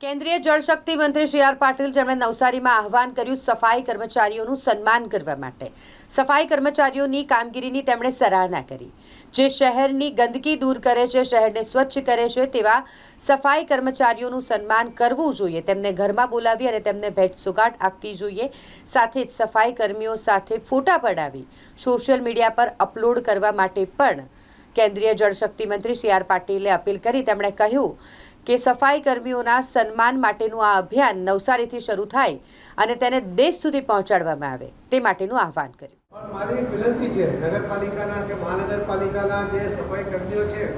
કેન્દ્રીય જળશક્તિ મંત્રી C R Patil જેમણે નવસારીમાં આહવાન કર્યું સફાઈ કર્મચારીઓનું સન્માન કરવા માટે। સફાઈ કર્મચારીઓની કામગીરીની તેમણે સરાહના કરી। જે શહેરની ગંદકી દૂર કરે છે, શહેરને સ્વચ્છ કરે છે તેવા સફાઈ કર્મચારીઓનું સન્માન કરવું જોઈએ। તેમને ઘરમાં બોલાવી અને તેમને ભેટ સુગાટ આપવી જોઈએ। સાથે જ સફાઈ કર્મીઓ સાથે ફોટા પડાવી સોશિયલ મીડિયા પર અપલોડ કરવા માટે પણ કેન્દ્રીય જળશક્તિ મંત્રી સી આર પાટીલે અપીલ કરી। તેમણે કહ્યું કે સફાઈ કર્મીઓના સન્માન માટેનું આ અભિયાન નવસારીથી શરૂ થાય અને તેને દેશ સુધી પહોંચાડવામાં આવે તે માટેનું આહવાન કર્યું। મારી વિનંતી છે નગરપાલિકાના કે મહાનગરપાલિકાના જે સફાઈ કર્મીઓ છે,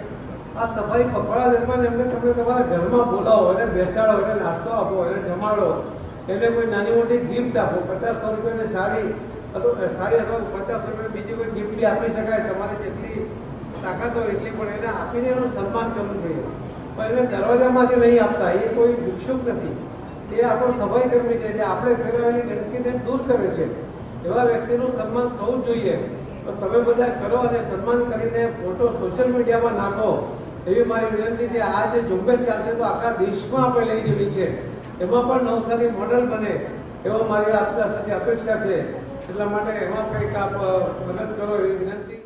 આ સફાઈ પખવાડા દરમિયાન એમને તમે તમારા ઘરમાં બોલાવો અને બેસાડો, એને નાસ્તો આપો, એને જમાડો, એને કોઈ નાની મોટી ગિફ્ટ આપો। 50-100 રૂપિયાની સાડી અથવા 50 રૂપિયાની બીજી કોઈ ગિફ્ટ બી આપી શકાય। તમારે જેટલી તાકાત હોય એટલી પણ એને આપીને એનું સન્માન કરવું જોઈએ। પણ એને દરવાજામાંથી નહીં આપતા, એ કોઈ ભિક્ષુક નથી, એ આપણો સફાઈ કર્મી છે જે આપણે ફેલાવેલી ગંદકીને દૂર કરે છે। એવા વ્યક્તિનું સન્માન થવું જોઈએ। તો તમે બધા કરો અને સન્માન કરીને ફોટો સોશિયલ મીડિયામાં નાખો એવી મારી વિનંતી છે। આ જે ઝુંબેશ ચાલશે તો આખા દેશમાં આપણે લઈ જવી છે, એમાં પણ નવસારી મોડેલ બને એવો મારી આપના સાથે અપેક્ષા છે। એટલા માટે એમાં કંઈક આપ મદદ કરો એવી વિનંતી।